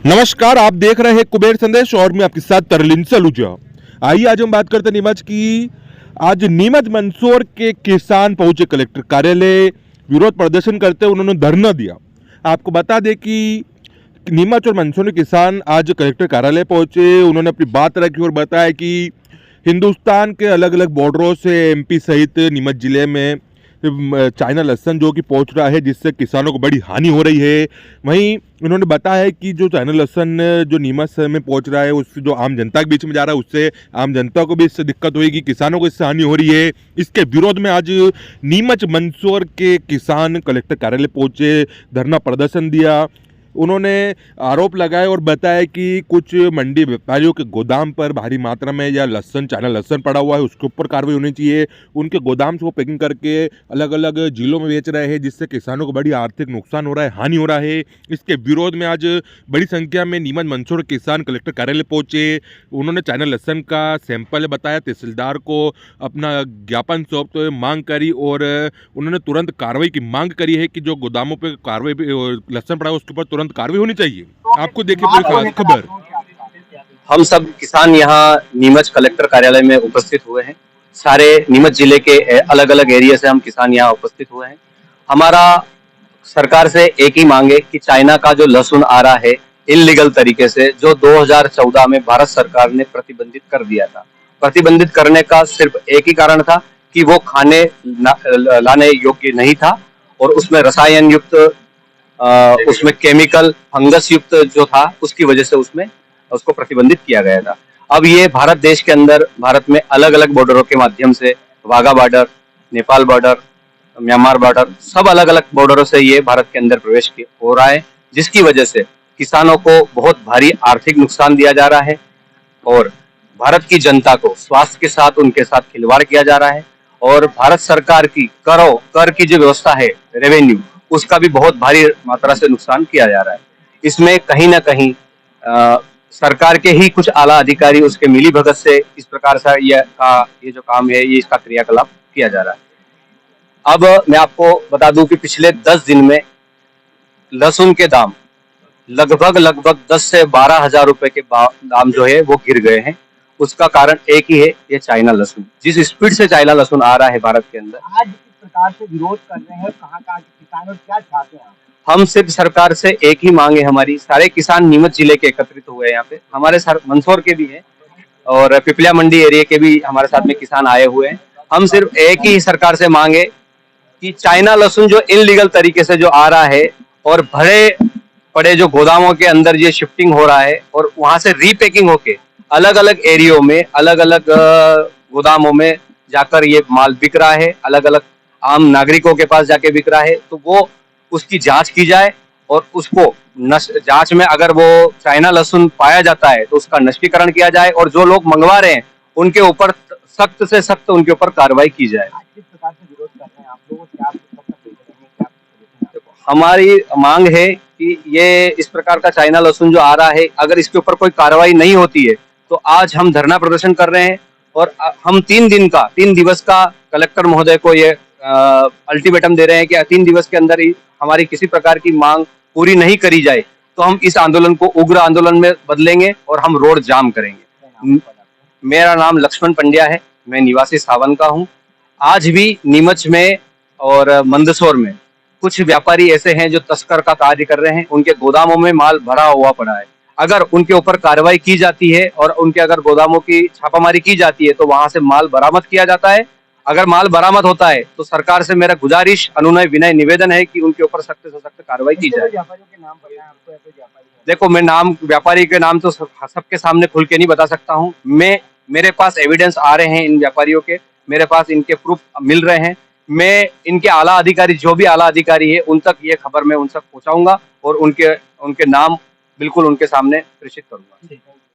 नमस्कार, आप देख रहे हैं कुबेर संदेश और मैं आपके साथ तरलिन सलूजा। आइए आज हम बात करते हैं नीमच की। आज नीमच मंदसौर के किसान पहुंचे कलेक्टर कार्यालय, विरोध प्रदर्शन करते उन्होंने धरना दिया। आपको बता दें कि नीमच और मंदसौर के किसान आज कलेक्टर कार्यालय पहुंचे। उन्होंने अपनी बात रखी और बताया कि हिंदुस्तान के अलग अलग बॉर्डरों से एमपी सहित नीमच जिले में चाइना लहसुन जो कि पहुंच रहा है, जिससे किसानों को बड़ी हानि हो रही है। वहीं उन्होंने बताया है कि जो चाइना लहसुन जो नीमच में पहुंच रहा है, उससे जो आम जनता के बीच में जा रहा है, उससे आम जनता को भी इससे दिक्कत होगी, किसानों को इससे हानि हो रही है। इसके विरोध में आज नीमच मंदसौर के किसान कलेक्टर कार्यालय पहुंचे, धरना प्रदर्शन दिया। उन्होंने आरोप लगाए और बताया कि कुछ मंडी व्यापारियों के गोदाम पर भारी मात्रा में या लहसुन चाइना लहसुन पड़ा हुआ है, उसके ऊपर कार्रवाई होनी चाहिए। उनके गोदाम से वो पैकिंग करके अलग अलग जिलों में बेच रहे हैं, जिससे किसानों को बड़ी आर्थिक नुकसान हो रहा है, हानि हो रहा है। इसके विरोध में आज बड़ी संख्या में नीमच मंदसौर किसान कलेक्टर कार्यालय पहुंचे। उन्होंने चाइना लहसुन का सैंपल बताया, तहसीलदार को अपना ज्ञापन सौंपते हुए मांग करी और उन्होंने तुरंत कार्रवाई की मांग करी है कि जो गोदामों पर कार्रवाई लहसुन पड़ा है उसके ऊपर तुरंत कार्रवाई होनी चाहिए। आपको देखिए पूरी खास खबर। हम सब किसान यहाँ नीमच कलेक्टर कार्यालय में उपस्थित हुए हैं। सारे नीमच जिले के अलग अलग एरिया से हम किसान यहाँ उपस्थित हुए हैं। हमारा सरकार से एक ही मांग है कि चाइना का जो लहसुन आ रहा है इल्लीगल तरीके से, जो 2014 में भारत सरकार ने प्रतिबंधित कर दिया था। प्रतिबंधित करने का सिर्फ एक ही कारण था कि वो खाने लाने योग्य नहीं था और उसमें रसायन युक्त, उसमें केमिकल फंगस युक्त जो था, उसकी वजह से उसमें उसको प्रतिबंधित किया गया था। अब ये भारत देश के अंदर, भारत में अलग अलग बॉर्डरों के माध्यम से, Wagah border, Nepal border, Myanmar border, सब अलग अलग बॉर्डरों से ये भारत के अंदर प्रवेश हो रहा है, जिसकी वजह से किसानों को बहुत भारी आर्थिक नुकसान दिया जा रहा है और भारत की जनता को स्वास्थ्य के साथ उनके साथ खिलवाड़ किया जा रहा है। और भारत सरकार की कर की जो व्यवस्था है, रेवेन्यू, उसका भी बहुत भारी मात्रा से नुकसान किया जा रहा है। इसमें कहीं ना कहीं सरकार के ही कुछ आला अधिकारी उसके मिली भगत से इस प्रकार से ये जो काम है, ये इसका क्रियाकलाप किया जा रहा है। अब मैं आपको बता दूं कि पिछले 10 दिन में लहसुन के दाम लगभग 10 से 12 हजार रुपए के दाम जो है वो गिर गए हैं। उसका कारण एक ही है, ये चाइना लहसुन। जिस स्पीड से चाइना लहसुन आ रहा है भारत के अंदर, आज इस प्रकार से विरोध कर रहे हैं, कहाँ के किसान और क्या चाहते हैं आप? हम सिर्फ सरकार से एक ही मांग है हमारी। सारे किसान नीमच जिले के एकत्रित हुए हैं यहाँ पे, हमारे मंदसौर के भी हैं और पिपलिया मंडी एरिया के भी हमारे साथ में किसान आए हुए हैं। हम सिर्फ एक ही सरकार से मांगे कि चाइना लहसुन जो इनलीगल तरीके से जो आ रहा है और भरे पड़े जो गोदामों के अंदर ये शिफ्टिंग हो रहा है और वहां से रीपैकिंग होके अलग अलग एरियो में, अलग अलग गोदामों में जाकर ये माल बिक रहा है, अलग अलग आम नागरिकों के पास जाके बिक रहा है, तो वो उसकी जांच की जाए और उसको जांच में अगर वो चाइना लहसुन पाया जाता है तो उसका नष्टीकरण किया जाए और जो लोग मंगवा रहे हैं उनके ऊपर सख्त से सख्त उनके ऊपर कार्रवाई की जाए। किस प्रकार से विरोध कर रहे हैं आप लोग, क्या हमारी मांग है कि ये इस प्रकार का चाइना लहसुन जो आ रहा है, अगर इसके ऊपर कोई कार्रवाई नहीं होती है तो आज हम धरना प्रदर्शन कर रहे हैं और हम 3 दिवस का कलेक्टर महोदय को ये अल्टीमेटम दे रहे हैं कि 3 दिवस के अंदर ही हमारी किसी प्रकार की मांग पूरी नहीं करी जाए तो हम इस आंदोलन को उग्र आंदोलन में बदलेंगे और हम रोड जाम करेंगे। मेरा नाम लक्ष्मण पंड्या है, मैं निवासी सावन का हूँ। आज भी नीमच में और मंदसौर में कुछ व्यापारी ऐसे हैं जो तस्कर का कार्य कर रहे हैं, उनके गोदामों में माल भरा हुआ पड़ा है। अगर उनके ऊपर कार्रवाई की जाती है और उनके अगर गोदामों की छापामारी की जाती है तो वहां से माल बरामद किया जाता है। अगर माल बरामद होता है तो सरकार से मेरा गुजारिश, अनुनय, विनय, निवेदन है कि उनके ऊपर सख्त से सख्त कार्रवाई की जाए। व्यापारियों के नाम बताएं, आपको ऐसे व्यापारी देखो, मैं व्यापारी के नाम तो सबके सामने खुल के नहीं बता सकता हूँ। मेरे पास एविडेंस आ रहे हैं इन व्यापारियों के, मेरे पास इनके प्रूफ मिल रहे हैं। मैं इनके आला अधिकारी, जो भी आला अधिकारी है, उन तक ये खबर मैं उन तक पहुंचाऊंगा और उनके नाम बिल्कुल उनके सामने प्रेषित करूंगा।